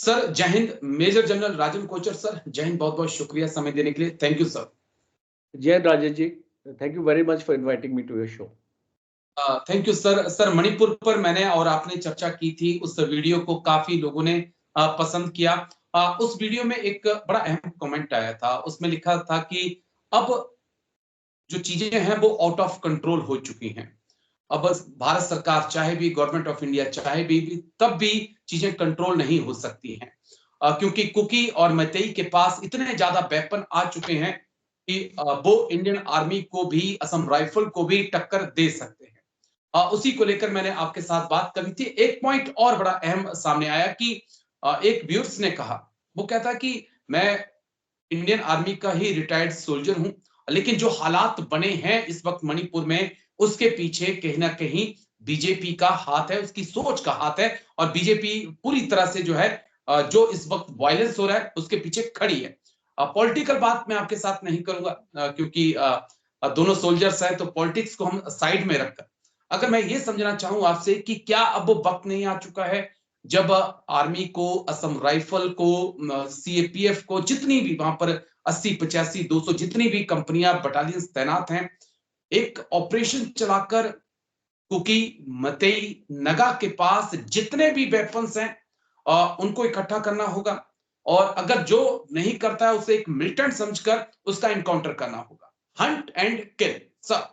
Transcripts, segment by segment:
Sir जय हिंद। Major general Rajan Kochar sir, जय हिंद। बहुत बहुत शुक्रिया समय देने के लिए। Thank you sir. जय हिंद Rajesh ji, thank you very much for inviting me to your show. Thank you sir. Sir Manipur पर मैंने और आपने चर्चा की थी, उस वीडियो को काफी लोगों ने पसंद किया। उस वीडियो में एक बड़ा अहम कमेंट आया था, उसमें लिखा था कि अब जो चीजें हैं वो आउट ऑफ कंट्रोल हो चुकी हैं। अब भारत सरकार चाहे भी, गवर्नमेंट ऑफ इंडिया चाहे भी तब भी चीजें कंट्रोल नहीं हो सकती हैं, क्योंकि कुकी और मैतेई के पास इतने ज्यादा वेपन आ चुके हैं कि वो इंडियन आर्मी को भी, असम राइफल को भी टक्कर दे सकते हैं। उसी को लेकर मैंने आपके साथ बात करी थी। एक पॉइंट और बड़ा अहम सामने आया कि एक व्यूअर्स ने कहा, वो कहता कि मैं इंडियन आर्मी का ही रिटायर्ड सोल्जर हूं, लेकिन जो हालात बने हैं इस वक्त मणिपुर में, उसके पीछे कहीं ना कहीं बीजेपी का हाथ है, उसकी सोच का हाथ है। और बीजेपी पूरी तरह से जो है, जो इस वक्त वायलेंस हो रहा है उसके पीछे खड़ी है। पॉलिटिकल बात मैं आपके साथ नहीं करूंगा, क्योंकि दोनों सोल्जर्स हैं, तो पॉलिटिक्स को हम साइड में रखकर अगर मैं ये समझना चाहूं आपसे कि क्या अब वो वक्त नहीं आ चुका है जब आर्मी को, असम राइफल को, सीएपीएफ को, जितनी भी वहां पर 80, 85, 200 जितनी भी कंपनियां, बटालियन तैनात हैं, एक ऑपरेशन चलाकर कुकी, मतई, नगा के पास जितने भी वेपन्स हैं उनको इकट्ठा करना होगा। और अगर जो नहीं करता है उसे एक मिलिटेंट समझकर उसका इनकाउंटर करना होगा। Hunt and kill sir.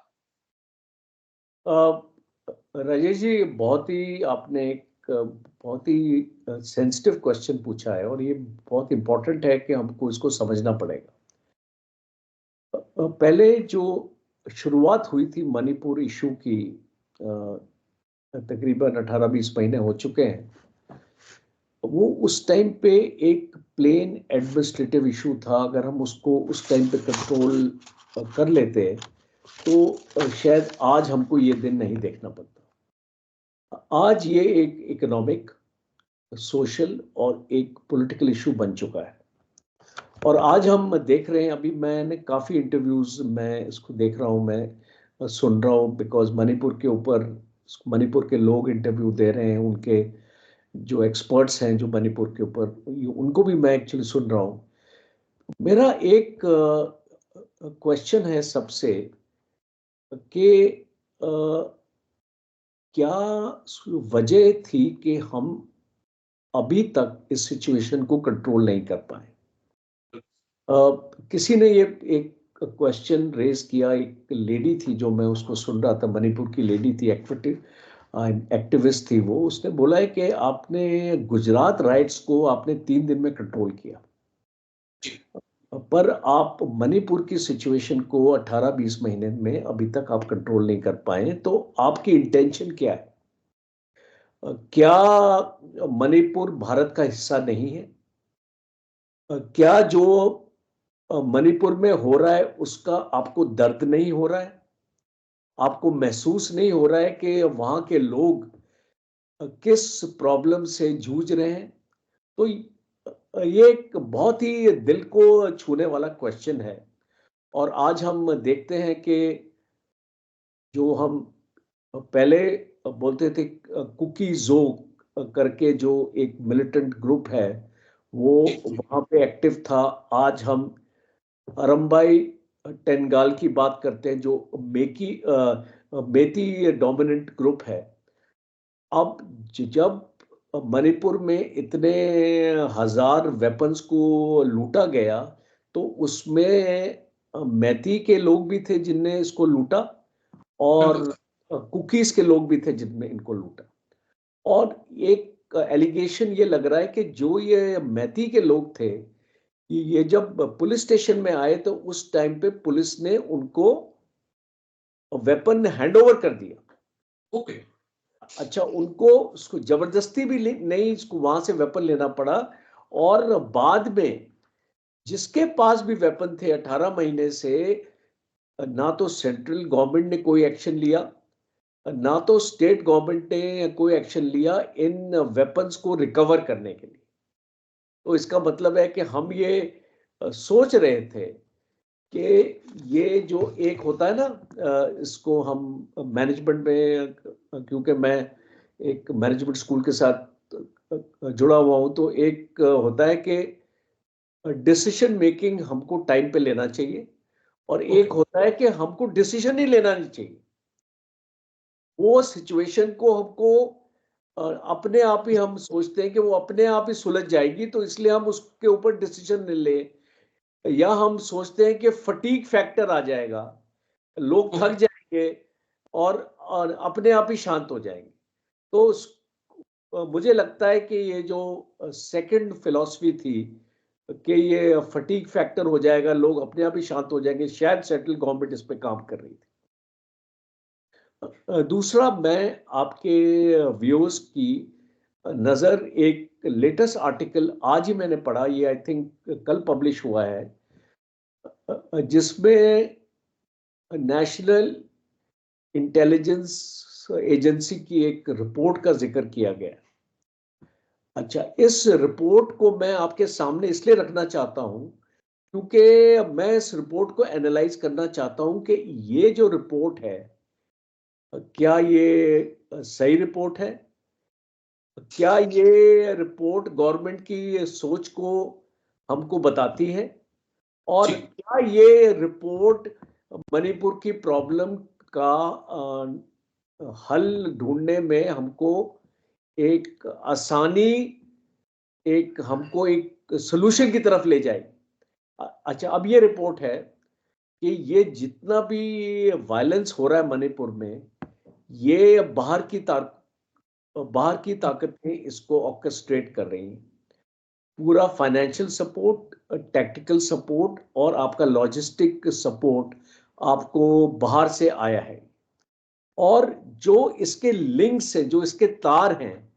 Rajesh ji, बहुत ही आपने एक बहुत ही सेंसिटिव क्वेश्चन पूछा है और ये बहुत इम्पोर्टेंट है कि हमको इसको समझना पड़ेगा। पहले जो शुरुआत हुई थी मणिपुर इशू की, तकरीबन 18-20 महीने हो चुके हैं, वो उस टाइम पे एक प्लेन एडमिनिस्ट्रेटिव इशू था। अगर हम उसको उस टाइम पे कंट्रोल कर लेते तो शायद आज हमको ये दिन नहीं देखना पड़ता। आज ये एक इकोनॉमिक, सोशल और एक पॉलिटिकल इशू बन चुका है। और आज हम देख रहे हैं, अभी मैंने काफ़ी इंटरव्यूज़ मैं इसको देख रहा हूँ, मैं सुन रहा हूँ, बिकॉज मणिपुर के ऊपर मणिपुर के लोग इंटरव्यू दे रहे हैं, उनके जो एक्सपर्ट्स हैं जो मणिपुर के ऊपर, उनको भी मैं एक्चुअली सुन रहा हूँ। मेरा एक क्वेश्चन है सबसे कि क्या वजह थी कि हम अभी तक इस सिचुएशन को कंट्रोल नहीं कर पाए। किसी ने ये एक क्वेश्चन रेज किया, एक लेडी थी जो मैं उसको सुन रहा था, मणिपुर की लेडी थी, एक्टिविस्ट थी वो। उसने बोला है कि आपने गुजरात राइट्स को आपने 3 दिन में कंट्रोल किया, पर आप मणिपुर की सिचुएशन को 18-20 महीने में अभी तक आप कंट्रोल नहीं कर पाए। तो आपकी इंटेंशन क्या है? क्या मणिपुर भारत का हिस्सा नहीं है? क्या जो मणिपुर में हो रहा है उसका आपको दर्द नहीं हो रहा है? आपको महसूस नहीं हो रहा है कि वहां के लोग किस प्रॉब्लम से जूझ रहे हैं? तो ये एक बहुत ही दिल को छूने वाला क्वेश्चन है। और आज हम देखते हैं कि जो हम पहले बोलते थे, कुकी जो करके जो एक मिलिटेंट ग्रुप है वो वहां पे एक्टिव था। आज हम अरम्बाई टेंगाल की बात करते हैं, जो मेती डोमिनेंट ग्रुप है। अब जब मणिपुर में इतने हजार वेपन्स को लूटा गया, तो उसमें मैती के लोग भी थे जिनने इसको लूटा, और कुकीज के लोग भी थे जिनने इनको लूटा। और एक एलिगेशन ये लग रहा है कि जो ये मैती के लोग थे, ये जब पुलिस स्टेशन में आए तो उस टाइम पे पुलिस ने उनको वेपन हैंड ओवर कर दिया। ओके। अच्छा, उनको उसको जबरदस्ती भी नहीं इसको वहां से वेपन लेना पड़ा। और बाद में जिसके पास भी वेपन थे 18 महीने से, ना तो सेंट्रल गवर्नमेंट ने कोई एक्शन लिया, ना तो स्टेट गवर्नमेंट ने कोई एक्शन लिया इन वेपन्स को रिकवर करने के लिए। तो इसका मतलब है कि हम ये सोच रहे थे कि ये जो एक होता है ना, इसको हम मैनेजमेंट में, क्योंकि मैं एक मैनेजमेंट स्कूल के साथ जुड़ा हुआ हूं, तो एक होता है कि डिसीजन मेकिंग हमको टाइम पे लेना चाहिए, और एक ओके। होता है कि हमको डिसीजन ही लेना नहीं चाहिए। वो सिचुएशन को हमको अपने आप ही हम सोचते हैं कि वो अपने आप ही सुलझ जाएगी, तो इसलिए हम उसके ऊपर डिसीजन नहीं ले, या हम सोचते हैं कि फटीग फैक्टर आ जाएगा, लोग थक ओके। जाएंगे और अपने आप ही शांत हो जाएंगे। तो मुझे लगता है कि ये जो सेकंड फिलॉसफी थी कि ये फटीग फैक्टर हो जाएगा, लोग अपने आप ही शांत हो जाएंगे, शायद सेंट्रल गवर्नमेंट इस पे काम कर रही थी। दूसरा, मैं आपके व्यूअर्स की नज़र एक लेटेस्ट आर्टिकल आज ही मैंने पढ़ा, ये आई थिंक कल पब्लिश हुआ है, जिसमें नेशनल इंटेलिजेंस एजेंसी की एक रिपोर्ट का जिक्र किया गया। अच्छा, इस रिपोर्ट को मैं आपके सामने इसलिए रखना चाहता हूं क्योंकि मैं इस रिपोर्ट को एनालाइज करना चाहता हूं कि ये जो रिपोर्ट है, क्या ये सही रिपोर्ट है? क्या ये रिपोर्ट गवर्नमेंट की सोच को हमको बताती है? और जी। क्या ये रिपोर्ट मणिपुर की प्रॉब्लम का हल ढूंढने में हमको एक आसानी, एक हमको एक सोल्यूशन की तरफ ले जाएगी? अच्छा, अब ये रिपोर्ट है कि ये जितना भी वायलेंस हो रहा है मणिपुर में, ये बाहर की ताकतें इसको ऑर्केस्ट्रेट कर रही हैं। पूरा फाइनेंशियल सपोर्ट, टेक्निकल सपोर्ट और आपका लॉजिस्टिक सपोर्ट आपको बाहर से आया है, और जो इसके लिंक्स हैं, जो इसके तार हैं,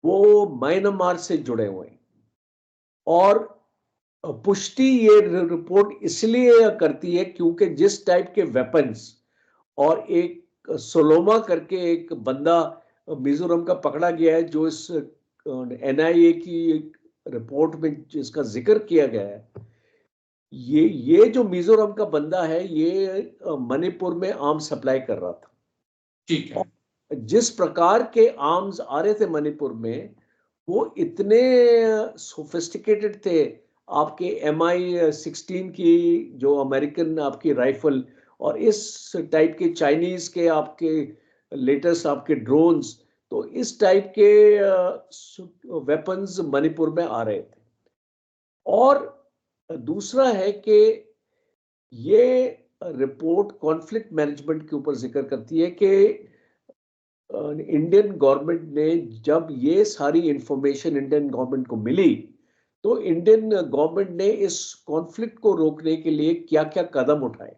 वो म्यांमार से जुड़े हुए हैं। और पुष्टि ये रिपोर्ट इसलिए करती है क्योंकि जिस टाइप के वेपन्स, और एक सोलोमा करके एक बंदा मिजोरम का पकड़ा गया है, जो इस एनआईए की रिपोर्ट में जिसका जिक्र किया गया है, ये जो मिजोरम का बंदा है, ये मणिपुर में आर्म्स सप्लाई कर रहा था। ठीक है। और जिस प्रकार के आर्म्स आ रहे थे मणिपुर में, वो इतने सोफिस्टिकेटेड थे। आपके MI-16 की जो अमेरिकन आपकी राइफल, और इस टाइप के चाइनीज के आपके लेटेस्ट आपके ड्रोन्स, तो इस टाइप के वेपन्स मणिपुर में आ रहे थे। और दूसरा है कि ये रिपोर्ट कॉन्फ्लिक्ट मैनेजमेंट के ऊपर जिक्र करती है कि इंडियन गवर्नमेंट ने, जब ये सारी इंफॉर्मेशन इंडियन गवर्नमेंट को मिली, तो इंडियन गवर्नमेंट ने इस कॉन्फ्लिक्ट को रोकने के लिए क्या क्या कदम उठाए।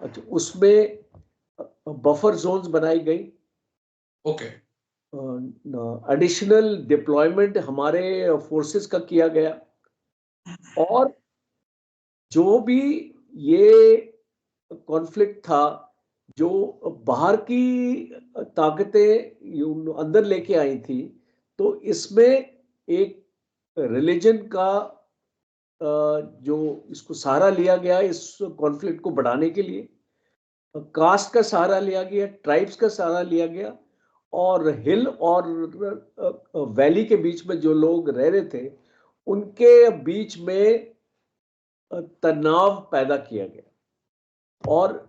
अच्छा, उसमें बफर जोन्स बनाई गई, ओके। एडिशनल डिप्लॉयमेंट हमारे फोर्सेस का किया गया, और जो भी ये कॉन्फ्लिक्ट था, जो बाहर की ताकतें अंदर लेके आई थी, तो इसमें एक रिलीजन का जो इसको सहारा लिया गया इस कॉन्फ्लिक्ट को बढ़ाने के लिए, कास्ट का सहारा लिया गया, ट्राइब्स का सहारा लिया गया, और हिल और वैली के बीच में जो लोग रह रहे थे, उनके बीच में तनाव पैदा किया गया। और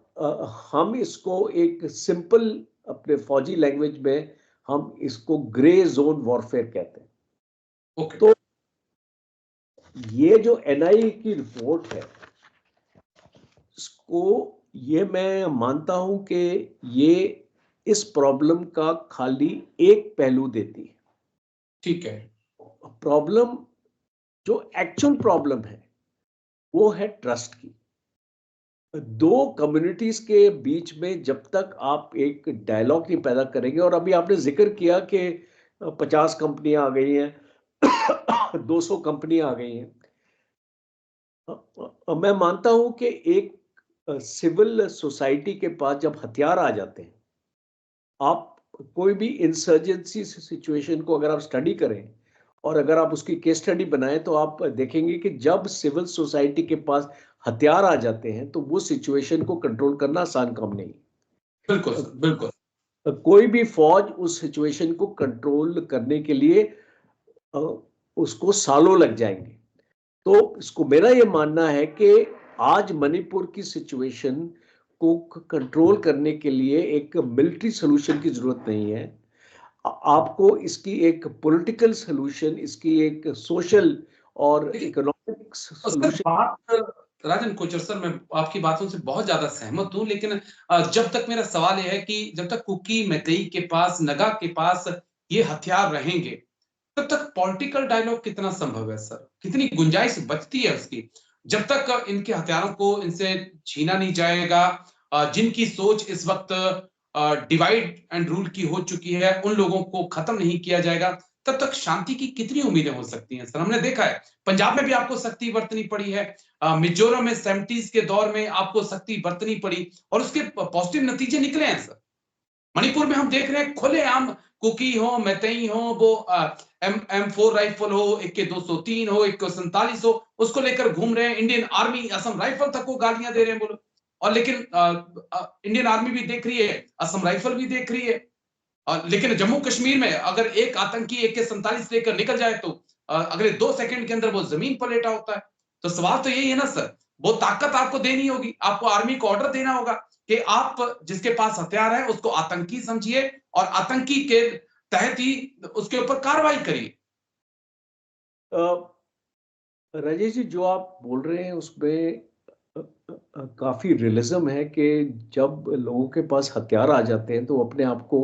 हम इसको एक सिंपल अपने फौजी लैंग्वेज में हम इसको ग्रे जोन वॉरफेयर कहते हैं। ओके। तो ये जो NIA की रिपोर्ट है, इसको ये मैं मानता हूं कि ये इस प्रॉब्लम का खाली एक पहलू देती है। ठीक है। प्रॉब्लम, जो एक्चुअल प्रॉब्लम है, वो है ट्रस्ट की। दो कम्युनिटीज के बीच में जब तक आप एक डायलॉग नहीं पैदा करेंगे, और अभी आपने जिक्र किया कि 50 कंपनियां आ गई हैं 200 कंपनियां आ गई हैं। मैं मानता हूं कि एक सिविल सोसाइटी के पास जब हथियार आ जाते हैं, आप कोई भी इंसर्जेंसी सिचुएशन को अगर आप स्टडी करें, और अगर आप उसकी केस स्टडी बनाएं, तो आप देखेंगे कि जब सिविल सोसाइटी के पास हथियार आ जाते हैं, तो वो सिचुएशन को कंट्रोल करना आसान काम नहीं। बिल्कुल सर, बिल्कुल। कोई भी फौज उस सिचुएशन को कंट्रोल करने के लिए उसको सालों लग जाएंगे। तो इसको मेरा ये मानना है कि आज मणिपुर की सिचुएशन को कंट्रोल करने के लिए एक मिलिट्री सोल्यूशन की जरूरत नहीं है। आपको इसकी एक पॉलिटिकल सोल्यूशन, इसकी एक सोशल और इकोनॉमिक सर सोल्यूशन। बात राजन कोचर सर, मैं आपकी बातों से बहुत ज्यादा सहमत हूं, लेकिन जब तक मेरा सवाल यह है कि जब तक कुकी मैतेई के पास, नगा के पास ये हथियार रहेंगे, तब तक पॉलिटिकल डायलॉग कितना संभव है सर? कितनी गुंजाइश बचती है उसकी? जब तक इनके हथियारों को इनसे छीना नहीं जाएगा, जिनकी सोच इस वक्त डिवाइड एंड रूल की हो चुकी है, उन लोगों को खत्म नहीं किया जाएगा, तब तक शांति की कितनी उम्मीदें हो सकती हैं सर? हमने देखा है पंजाब में भी आपको सख्ती बरतनी पड़ी है, मिजोरम में 70s के दौर में आपको सख्ती बरतनी पड़ी और उसके पॉजिटिव नतीजे निकले हैं सर। मणिपुर में हम देख रहे हैं खुलेआम कुकी हो, मैतेई हो, वो M4 राइफल हो, AK 203 हो, AK 47 हो, उसको लेकर घूम रहे हैं। इंडियन आर्मी, असम राइफल तक को गालियां दे रहे हैं बोलो। और लेकिन इंडियन आर्मी भी देख रही है, असम राइफल भी देख रही है। लेकिन जम्मू कश्मीर में अगर एक आतंकी AK 47 लेकर निकल जाए तो अगले 2 सेकंड के अंदर वो जमीन पर लेटा होता है। तो सवाल तो यही है ना सर, वो ताकत आपको देनी होगी, आपको आर्मी को ऑर्डर देना होगा कि आप जिसके पास हथियार है उसको आतंकी समझिए और आतंकी के तहत ही उसके ऊपर कार्रवाई करिए। राजेश जी, जो आप बोल रहे हैं उसमें काफी रियलिज्म है कि जब लोगों के पास हथियार आ जाते हैं तो वो अपने आप को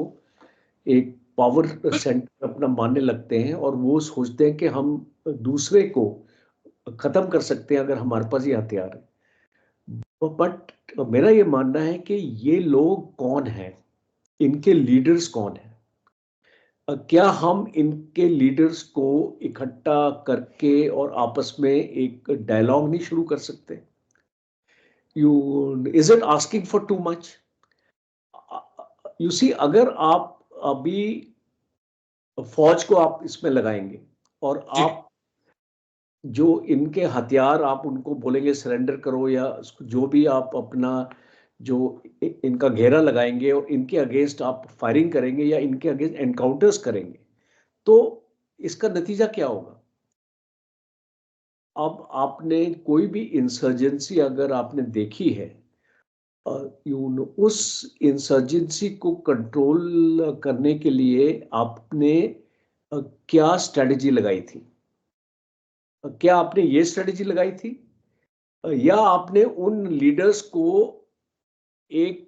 एक पावर सेंटर अपना मानने लगते हैं और वो सोचते हैं कि हम दूसरे को खत्म कर सकते हैं अगर हमारे पास ये हथियार है। बट मेरा ये मानना है कि ये लोग कौन हैं, इनके लीडर्स कौन हैं? क्या हम इनके लीडर्स को इकट्ठा करके और आपस में एक डायलॉग नहीं शुरू कर सकते? You is it asking for too much? You see, अगर आप अभी फौज को आप इसमें लगाएंगे और जी आप जो इनके हथियार, आप उनको बोलेंगे सरेंडर करो, या जो भी आप अपना जो इनका घेरा लगाएंगे और इनके अगेंस्ट आप फायरिंग करेंगे या इनके अगेंस्ट एनकाउंटर्स करेंगे, तो इसका नतीजा क्या होगा? अब आपने कोई भी इंसर्जेंसी अगर आपने देखी है, उस इंसर्जेंसी को कंट्रोल करने के लिए आपने क्या स्ट्रेटजी लगाई थी? क्या आपने ये स्ट्रेटजी लगाई थी, या आपने उन लीडर्स को एक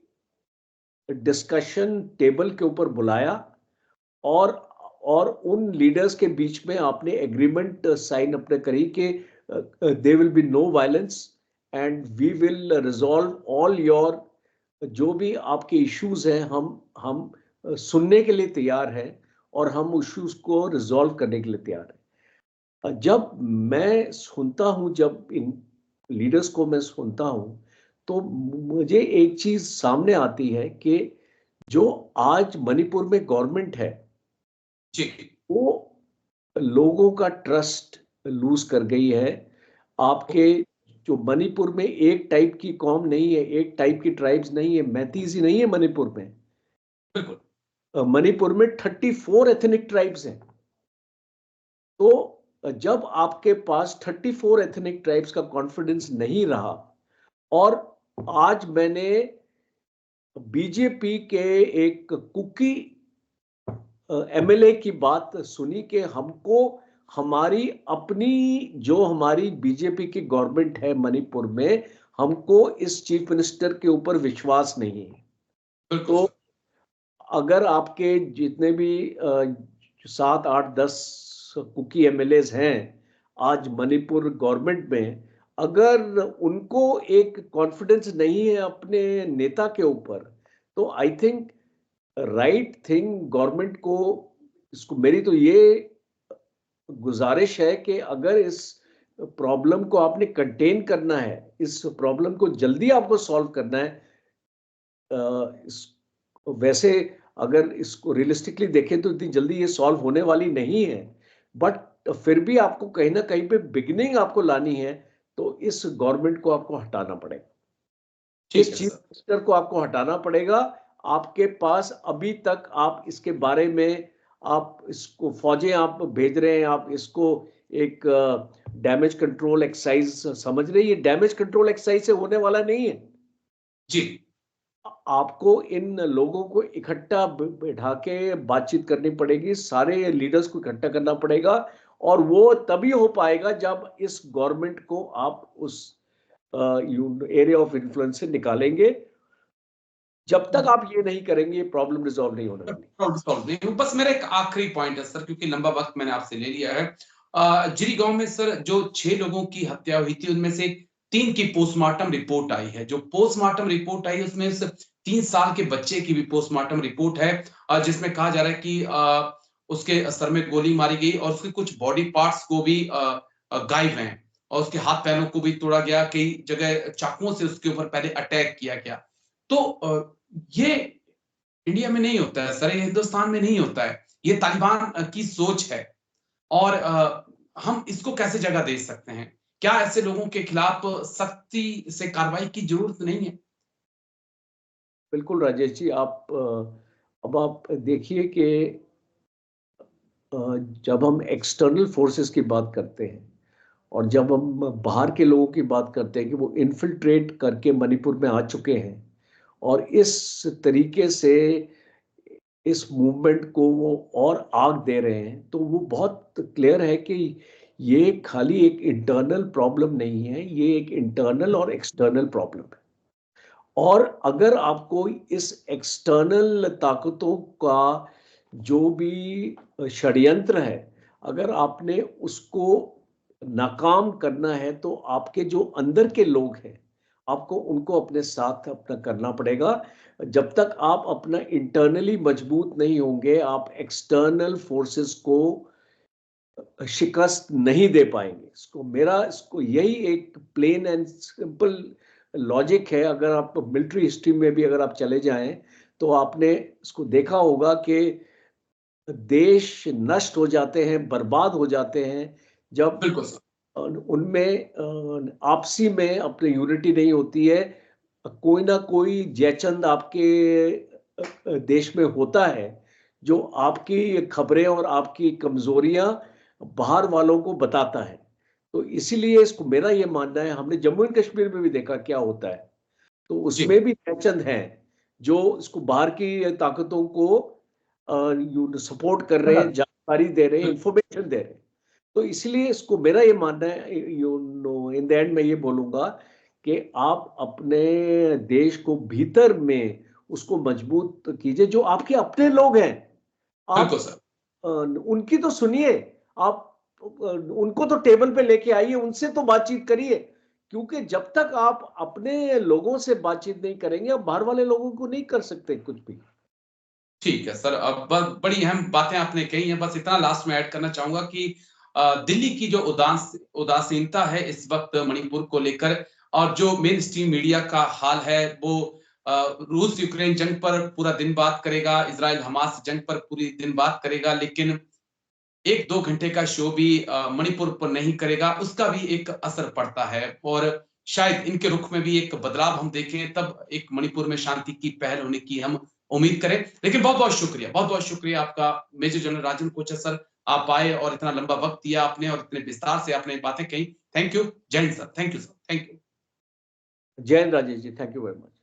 डिस्कशन टेबल के ऊपर बुलाया और उन लीडर्स के बीच में आपने एग्रीमेंट साइन अपने करी कि they will be no violence and we will resolve all your, जो भी आपके इश्यूज हैं हम सुनने के लिए तैयार हैं और हम इश्यूज को रिजॉल्व करने के लिए तैयार हैं। जब मैं सुनता हूं, जब इन लीडर्स को मैं सुनता हूं, तो मुझे एक चीज सामने आती है कि जो आज मणिपुर में गवर्नमेंट है जी वो लोगों का ट्रस्ट लूज कर गई है। आपके जो मणिपुर में एक टाइप की कौम नहीं है, एक टाइप की ट्राइब्स नहीं है, मैतीज ही नहीं है मणिपुर में। बिल्कुल। मणिपुर में 34 एथनिक ट्राइब्स हैं। तो जब आपके पास 34 एथनिक ट्राइब्स का कॉन्फिडेंस नहीं रहा, और आज मैंने बीजेपी के एक कुकी MLA की बात सुनी कि हमको हमारी अपनी जो हमारी बीजेपी की गवर्नमेंट है मणिपुर में, हमको इस चीफ मिनिस्टर के ऊपर विश्वास नहीं है। बिल्कुल तो सर। अगर आपके जितने भी 7 8 10 कुकी MLAs हैं आज मणिपुर गवर्नमेंट में, अगर उनको एक कॉन्फिडेंस नहीं है अपने नेता के ऊपर, तो I think right thing government को, इसको मेरी तो ये गुजारिश है कि अगर इस प्रॉब्लम को आपने कंटेन करना है, इस प्रॉब्लम को जल्दी आपको सॉल्व करना है, वैसे अगर इसको रियलिस्टिकली देखें तो इतनी जल्दी ये सॉल्व होने वाली नहीं है, बट फिर भी आपको कहीं ना कहीं पे बिगिनिंग आपको लानी है, तो इस गवर्नमेंट को आपको हटाना पड़ेगा, ठीक इस है चीफ सर। मिनिस्टर को आपको हटाना पड़ेगा। आपके पास अभी तक आप इसके बारे में आप इसको फौजें आप भेज रहे हैं, आप इसको एक डैमेज कंट्रोल एक्सरसाइज समझ रहे हैं। ये डैमेज कंट्रोल एक्सरसाइज से होने वाला नहीं है। जी आपको इन लोगों को इकट्ठा बैठा के बातचीत करनी पड़ेगी, सारे लीडर्स को इकट्ठा करना पड़ेगा, और वो तभी हो पाएगा जब इस गवर्नमेंट को आप उस एरिया ऑफ इन्फ्लुएंस से निकालेंगे। जब तक आप ये नहीं करेंगे, प्रॉब्लम रिजॉल्व नहीं होने वाली। बस मेरा एक आखिरी पॉइंट है सर, क्योंकि लंबा वक्त मैंने आपसे ले लिया है। जिरी गांव में सर जो 6 लोगों की हत्या हुई थी, उनमें से 3 की पोस्टमार्टम रिपोर्ट आई है। जो पोस्टमार्टम रिपोर्ट आई है उसमें 3 साल के बच्चे की भी पोस्टमार्टम रिपोर्ट है, जिसमें कहा जा रहा है कि उसके सर में गोली मारी गई और उसके कुछ बॉडी पार्ट्स को भी गायब हैं, और उसके हाथ पैरों को भी तोड़ा गया, कई जगह चाकुओं से उसके ऊपर पहले अटैक किया गया। तो ये इंडिया में नहीं होता है सर, ये हिंदुस्तान में नहीं होता है, ये तालिबान की सोच है। और हम इसको कैसे जगह दे सकते हैं? क्या ऐसे लोगों के खिलाफ सख्ती से कार्रवाई की जरूरत नहीं है? बिल्कुल राजेश जी, आप अब आप देखिए कि जब हम एक्सटर्नल फोर्सेस की बात करते हैं और जब हम बाहर के लोगों की बात करते हैं कि वो इन्फिल्ट्रेट करके मणिपुर में आ चुके हैं और इस तरीके से इस मूवमेंट को वो और आग दे रहे हैं, तो वो बहुत क्लियर है कि ये खाली एक इंटरनल प्रॉब्लम नहीं है, ये एक इंटरनल और एक्सटर्नल प्रॉब्लम है। और अगर आपको इस एक्सटर्नल ताकतों का जो भी षड्यंत्र है, अगर आपने उसको नाकाम करना है, तो आपके जो अंदर के लोग हैं, आपको उनको अपने साथ अपना करना पड़ेगा। जब तक आप अपना इंटरनली मजबूत नहीं होंगे, आप एक्सटर्नल फोर्सेस को शिकस्त नहीं दे पाएंगे। इसको यही एक प्लेन एंड सिंपल लॉजिक है। अगर आप मिलिट्री हिस्ट्री में भी अगर आप चले जाएं, तो आपने इसको देखा होगा कि देश नष्ट हो जाते हैं, बर्बाद हो जाते हैं, जब बिल्कुल सर। उनमें आपसी में अपनी यूनिटी नहीं होती है। कोई ना कोई जयचंद आपके देश में होता है जो आपकी खबरें और आपकी कमजोरियां बाहर वालों को बताता है। तो इसीलिए इसको मेरा ये मानना है, हमने जम्मू एंड कश्मीर में भी देखा क्या होता है, तो जी उसमें भी जयचंद हैं जो इसको बाहर की ताकतों को सपोर्ट कर रहे हैं, जानकारी दे रहे हैं, इंफॉर्मेशन दे रहे हैं। तो इसलिए इसको मेरा ये मानना है, इन द एंड मैं ये बोलूंगा कि आप अपने देश को भीतर में उसको मजबूत कीजिए। जो आपके अपने लोग हैं, आप बिल्कुल सर। उनकी तो सुनिए, आप उनको तो टेबल पे लेके आइए, उनसे तो बातचीत करिए, क्योंकि जब तक आप अपने लोगों से बातचीत नहीं करेंगे, आप बाहर वाले लोगों को नहीं कर सकते कुछ भी। ठीक है सर, अब बड़ी अहम बातें आपने कही हैं। बस इतना लास्ट में ऐड करना चाहूंगा कि दिल्ली की जो उदासीनता है इस वक्त मणिपुर को लेकर, और जो मेन स्ट्रीम मीडिया का हाल है, वो रूस यूक्रेन जंग पर पूरा दिन बात करेगा, इजराइल हमास जंग पर पूरी दिन बात करेगा, लेकिन 1-2 घंटे का शो भी मणिपुर पर नहीं करेगा, उसका भी एक असर पड़ता है। और शायद इनके रुख में भी एक बदलाव हम देखें, तब एक मणिपुर में शांति की पहल होने की हम उम्मीद करें। लेकिन बहुत बहुत शुक्रिया आपका major general Rajan Kochar sir, आप आए और इतना लंबा वक्त दिया आपने और इतने विस्तार से आपने बातें कही। Thank you. जय हिंद sir. Thank you sir. Thank you. जय हिंद Rajesh ji, thank you very much.